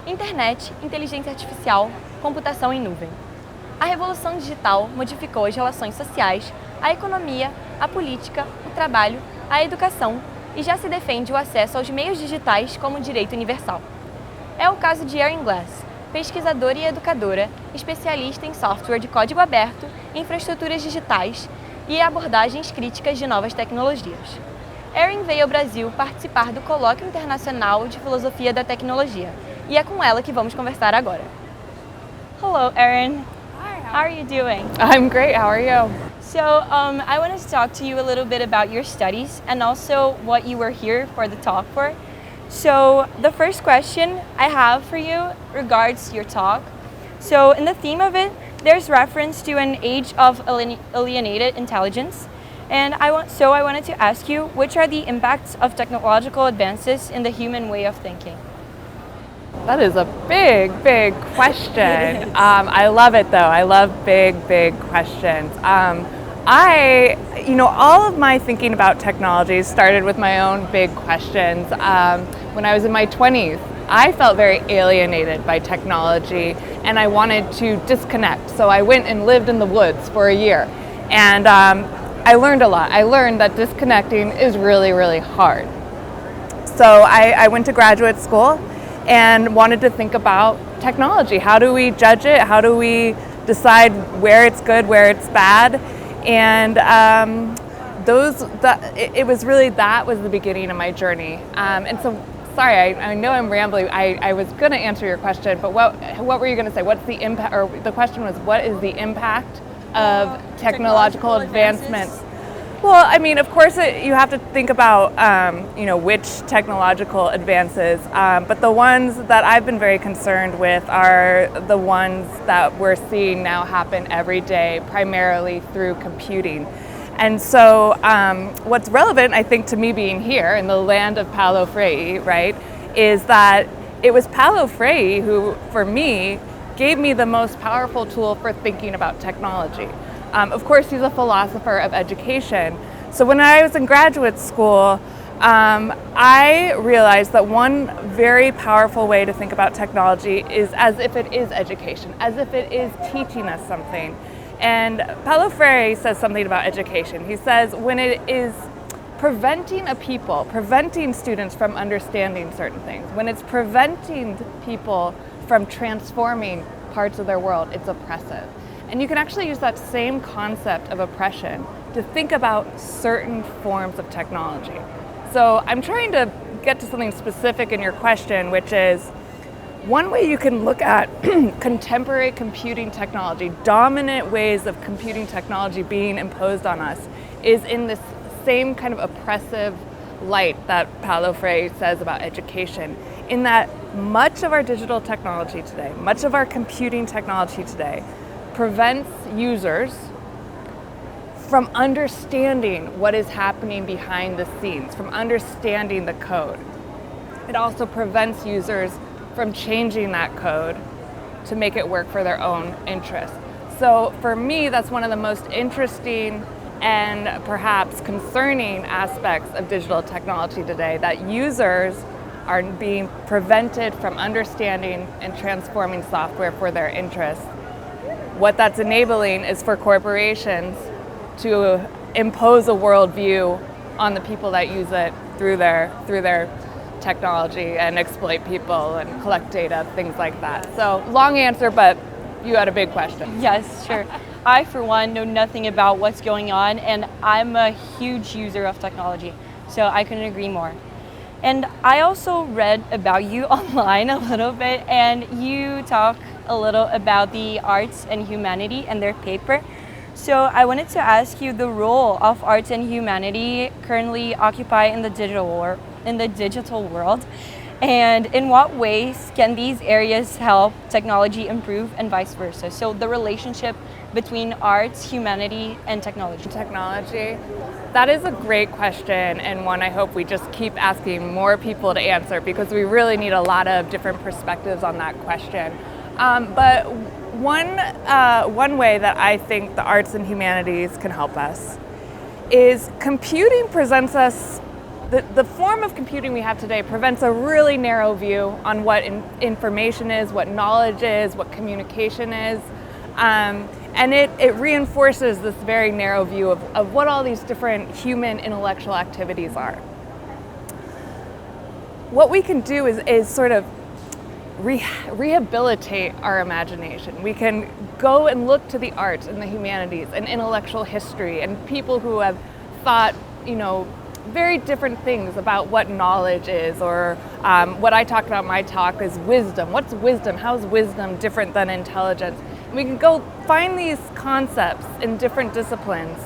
Internet, inteligência artificial, computação em nuvem. A revolução digital modificou as relações sociais, a economia, a política, o trabalho, a educação e já se defende o acesso aos meios digitais como direito universal. É o caso de Erin Glass, pesquisadora e educadora, especialista em software de código aberto, infraestruturas digitais e abordagens críticas de novas tecnologias. Erin veio ao Brasil participar do Colóquio Internacional de Filosofia da Tecnologia e é com ela que vamos conversar agora. Hello, Erin. Hi, How are you doing? I'm great. How are you? So, I wanted to talk to you a little bit about your studies and also what you were here for the talk for. So, the first question I have for you regards your talk. So, in the theme of it, there's reference to an age of alienated intelligence. And I wanted to ask you, which are the impacts of technological advances in the human way of thinking? That is a big question. I love it though. I love big questions. All of my thinking about technology started with my own big questions. When I was in my 20s, I felt very alienated by technology and I wanted to disconnect. So I went and lived in the woods for a year. And I learned a lot. I learned that disconnecting is really hard. So I went to graduate school and wanted to think about technology. How do we judge it? How do we decide where it's good, where it's bad? And that was the beginning of my journey. And so, sorry, I know I'm rambling. I was going to answer your question, but what were you going to say? What's the impact? Or the question was, what is the impact of technological advancements? Well, I mean, of course, you have to think about, which technological advances, but the ones that I've been very concerned with are the ones that we're seeing now happen every day, primarily through computing. And so what's relevant, I think, to me being here in the land of Paulo Freire, right, is that it was Paulo Freire who, for me, gave me the most powerful tool for thinking about technology. Of course, he's a philosopher of education. So when I was in graduate school, I realized that one very powerful way to think about technology is as if it is education, as if it is teaching us something. And Paulo Freire says something about education. He says when it is preventing preventing students from understanding certain things, when it's preventing people from transforming parts of their world, it's oppressive. And you can actually use that same concept of oppression to think about certain forms of technology. So I'm trying to get to something specific in your question, which is one way you can look at contemporary computing technology, dominant ways of computing technology being imposed on us, is in this same kind of oppressive light that Paulo Freire says about education, in that much of our digital technology today, much of our computing technology today, prevents users from understanding what is happening behind the scenes, from understanding the code. It also prevents users from changing that code to make it work for their own interests. So for me, that's one of the most interesting and perhaps concerning aspects of digital technology today, that users are being prevented from understanding and transforming software for their interests. What that's enabling is for corporations to impose a worldview on the people that use it through their technology and exploit people and collect data, things like that. So long answer, but you had a big question. Yes, sure. I, for one, know nothing about what's going on, and I'm a huge user of technology, so I couldn't agree more. And I also read about you online a little bit, and you talk a little about the arts and humanity and their paper. So I wanted to ask you the role of arts and humanity currently occupy in the digital world, and in what ways can these areas help technology improve and vice versa? So the relationship between arts, humanity, and technology. Technology, that is a great question, and one I hope we just keep asking more people to answer, because we really need a lot of different perspectives on that question. But one way that I think the arts and humanities can help us is computing presents us the form of computing we have today prevents a really narrow view on what information is, what knowledge is, what communication is. And it reinforces this very narrow view of what all these different human intellectual activities are. What we can do is sort of rehabilitate our imagination. We can go and look to the arts and the humanities and intellectual history and people who have thought, very different things about what knowledge is, or what I talked about in my talk is wisdom. What's wisdom? How is wisdom different than intelligence? And we can go find these concepts in different disciplines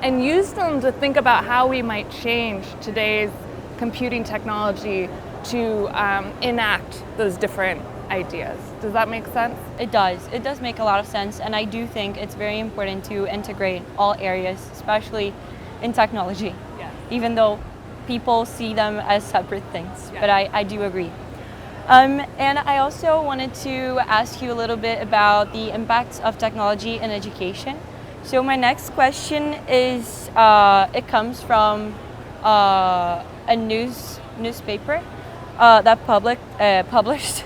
and use them to think about how we might change today's computing technology to enact those different ideas. Does that make sense? It does. It does make a lot of sense, and I do think it's very important to integrate all areas, especially in technology. Even though people see them as separate things, but I do agree. And I also wanted to ask you a little bit about the impacts of technology in education. So my next question is, it comes from a newspaper that published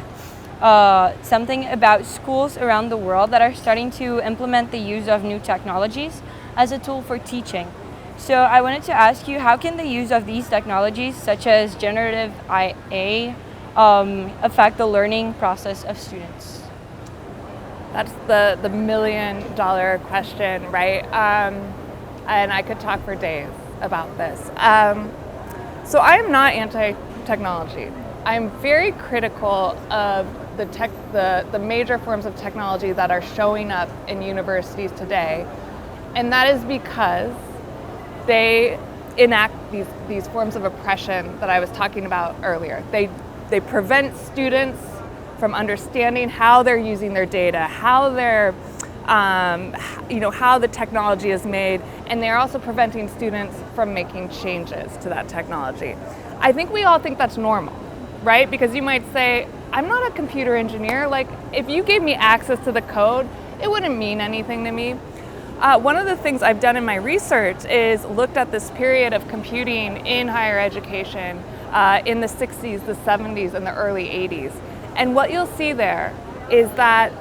something about schools around the world that are starting to implement the use of new technologies as a tool for teaching. So I wanted to ask you, how can the use of these technologies, such as generative AI, affect the learning process of students? That's the million-dollar question, right? And I could talk for days about this. So I'm not anti-technology. I'm very critical of the major forms of technology that are showing up in universities today, and that is because they enact these forms of oppression that I was talking about earlier. They prevent students from understanding how they're using their data, how they're, how the technology is made, and they're also preventing students from making changes to that technology. I think we all think that's normal, right? Because you might say, I'm not a computer engineer. Like, if you gave me access to the code, it wouldn't mean anything to me. One of the things I've done in my research is looked at this period of computing in higher education in the 60s, the 70s, and the early 80s. And what you'll see there is that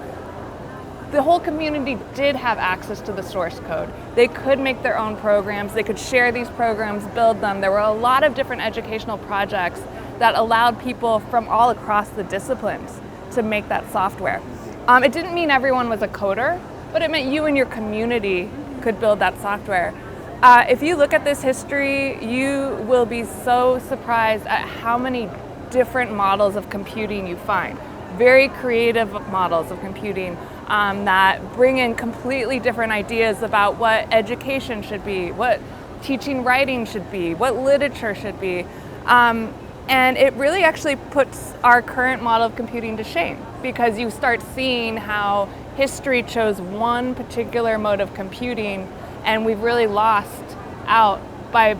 the whole community did have access to the source code. They could make their own programs, they could share these programs, build them. There were a lot of different educational projects that allowed people from all across the disciplines to make that software. It didn't mean everyone was a coder, but it meant you and your community could build that software. If you look at this history, you will be so surprised at how many different models of computing you find. Very creative models of computing that bring in completely different ideas about what education should be, what teaching writing should be, what literature should be. And it really actually puts our current model of computing to shame, because you start seeing how history chose one particular mode of computing, and we've really lost out by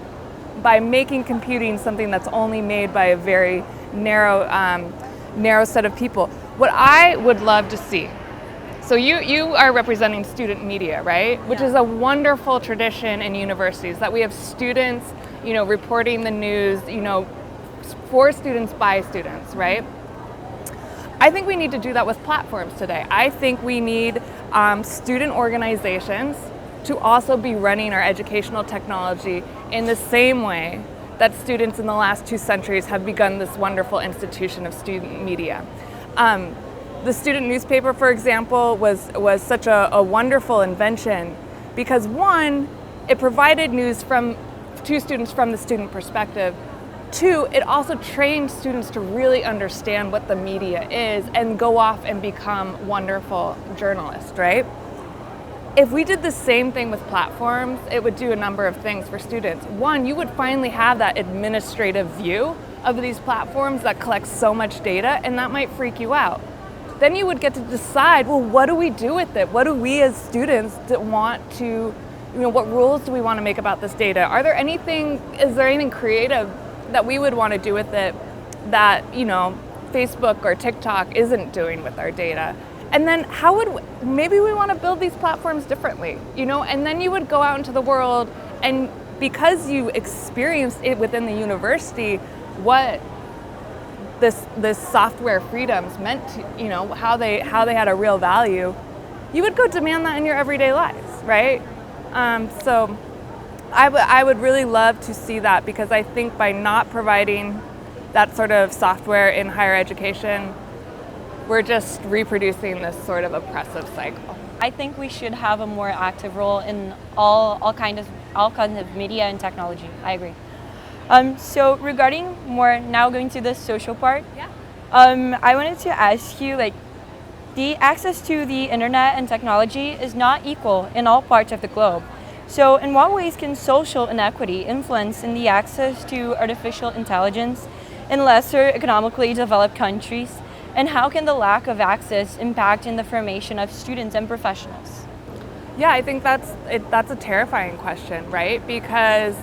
making computing something that's only made by a very narrow set of people. What I would love to see, so you are representing student media, right? Which is a wonderful tradition in universities, that we have students, reporting the news, for students by students, right? I think we need to do that with platforms today. I think we need student organizations to also be running our educational technology in the same way that students in the last 2 centuries have begun this wonderful institution of student media. The student newspaper, for example, was such a wonderful invention because, one, it provided news to students from the student perspective. 2, it also trained students to really understand what the media is and go off and become wonderful journalists, right? If we did the same thing with platforms, it would do a number of things for students. 1, you would finally have that administrative view of these platforms that collect so much data, and that might freak you out. Then you would get to decide, well, what do we do with it? What do we as students want to, what rules do we want to make about this data? Is there anything creative that we would want to do with it that, Facebook or TikTok isn't doing with our data? And then maybe we want to build these platforms differently, and then you would go out into the world and because you experienced it within the university, what this software freedoms meant to, how they had a real value, you would go demand that in your everyday lives, right? So I would really love to see that, because I think by not providing that sort of software in higher education, we're just reproducing this sort of oppressive cycle. I think we should have a more active role in all kinds of media and technology. I agree. So regarding more now going to the social part, I wanted to ask you, like, the access to the internet and technology is not equal in all parts of the globe. So in what ways can social inequity influence in the access to artificial intelligence in lesser economically developed countries? And how can the lack of access impact in the formation of students and professionals? Yeah, I think that's a terrifying question, right? Because,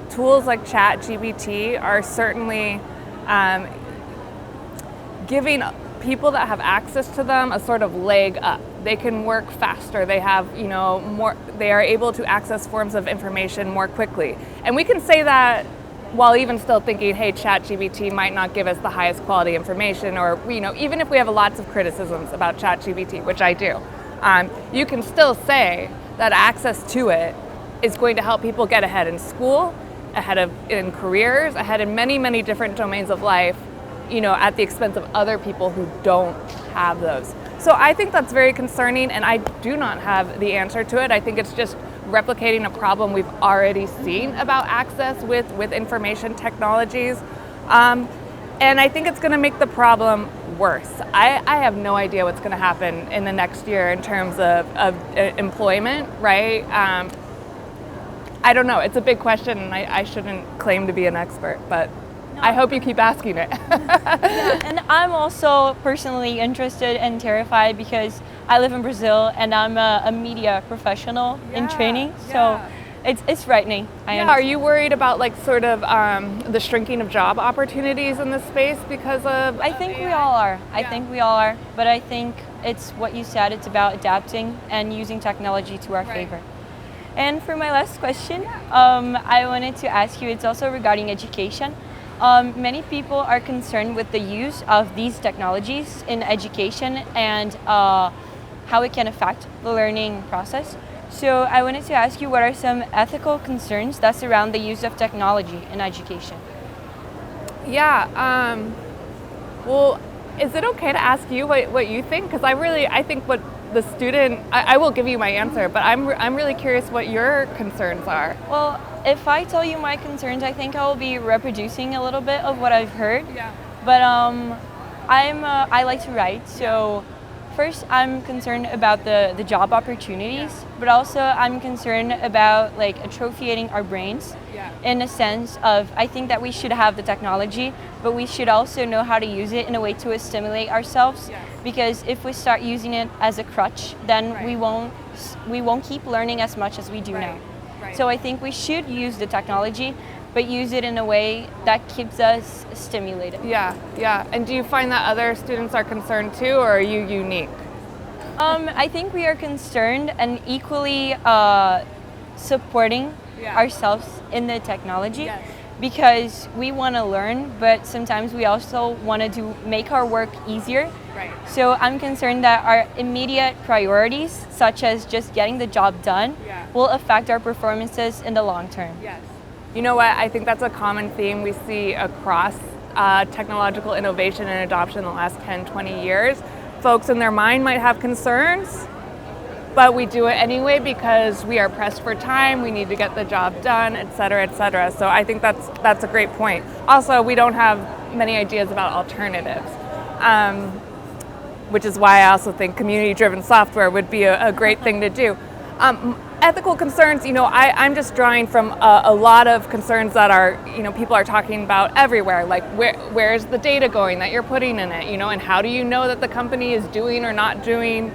tools like ChatGPT are certainly giving people that have access to them a sort of leg up. They can work faster. They have, they are able to access forms of information more quickly. And we can say that while even still thinking, hey, ChatGPT might not give us the highest quality information, or, even if we have lots of criticisms about ChatGPT, which I do, you can still say that access to it is going to help people get ahead in school, in careers, ahead in many, many different domains of life, at the expense of other people who don't have those. So I think that's very concerning, and I do not have the answer to it. I think it's just replicating a problem we've already seen about access with information technologies. And I think it's going to make the problem worse. I have no idea what's going to happen in the next year in terms of employment, right? I don't know. It's a big question, and I shouldn't claim to be an expert, but I hope you keep asking it. Yeah, and I'm also personally interested and terrified because I live in Brazil and I'm a media professional in training, so it's frightening. Are you worried about the shrinking of job opportunities in this space because of I think we all are. I think we all are, but I think it's what you said, it's about adapting and using technology to our favor. And for my last question, I wanted to ask you, it's also regarding education. Many people are concerned with the use of these technologies in education and how it can affect the learning process. So I wanted to ask you, what are some ethical concerns that surround the use of technology in education? Yeah, well, is it okay to ask you what you think? Because I think what the student, I will give you my answer, but I'm really curious what your concerns are. Well, if I tell you my concerns, I think I will be reproducing a little bit of what I've heard. Yeah. But I like to write, so first I'm concerned about the job opportunities, but also I'm concerned about atrophying our brains in a sense of, I think that we should have the technology, but we should also know how to use it in a way to stimulate ourselves. Because if we start using it as a crutch, then we won't keep learning as much as we do now. So I think we should use the technology, but use it in a way that keeps us stimulated. Yeah. And do you find that other students are concerned too, or are you unique? I think we are concerned and equally supporting ourselves in the technology, because we want to learn, but sometimes we also want to make our work easier. So I'm concerned that our immediate priorities, such as just getting the job done, will affect our performances in the long term. You know what? I think that's a common theme we see across technological innovation and adoption in the last 10, 20 years. Folks in their mind might have concerns, but we do it anyway because we are pressed for time, we need to get the job done, et cetera, et cetera. So I think that's a great point. Also, we don't have many ideas about alternatives, which is why I also think community-driven software would be a great thing to do. Ethical concerns, I'm just drawing from a lot of concerns that are, people are talking about everywhere, like where's the data going that you're putting in it, and how do you know that the company is doing or not doing,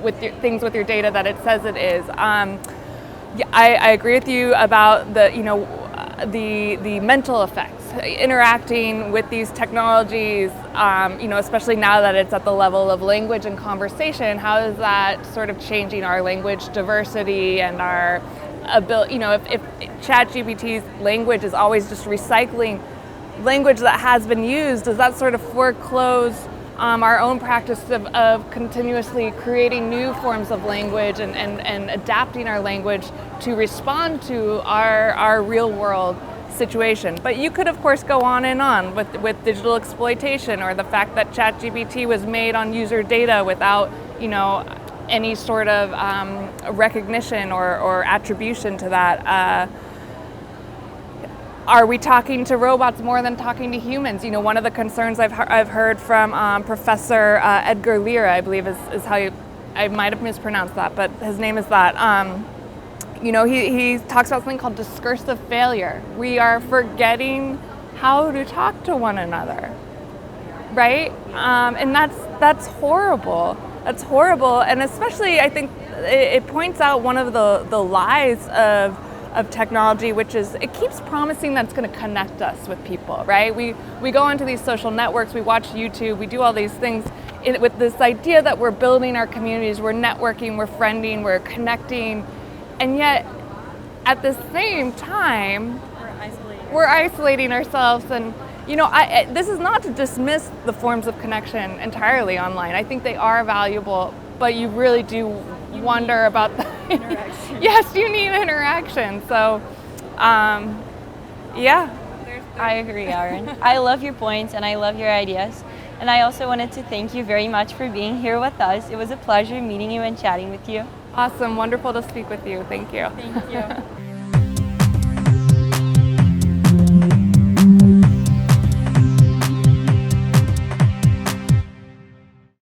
with things with your data that it says it is. I agree with you about the mental effects, interacting with these technologies, especially now that it's at the level of language and conversation. How is that sort of changing our language diversity and our if ChatGPT's language is always just recycling language that has been used, does that sort of foreclose our own practice of continuously creating new forms of language and adapting our language to respond to our real world situation? But you could, of course, go on and on with digital exploitation, or the fact that ChatGPT was made on user data without, any sort of recognition or attribution to that. Are we talking to robots more than talking to humans? One of the concerns I've heard from Professor Edgar Lira, I believe is how I might have mispronounced that, but his name is that. He talks about something called discursive failure. We are forgetting how to talk to one another, right? And that's horrible. That's horrible, and especially I think it points out one of the lies of technology, which is it keeps promising that it's going to connect us with people, right? We go onto these social networks, we watch YouTube, we do all these things with this idea that we're building our communities, we're networking, we're friending, we're connecting, and yet at the same time we're isolating ourselves. And this is not to dismiss the forms of connection entirely online. I think they are valuable, but you really do wonder about the interaction. Yes, you need interaction. So, yeah. I agree, Erin. I love your points and I love your ideas. And I also wanted to thank you very much for being here with us. It was a pleasure meeting you and chatting with you. Awesome. Wonderful to speak with you. Thank you. Thank you.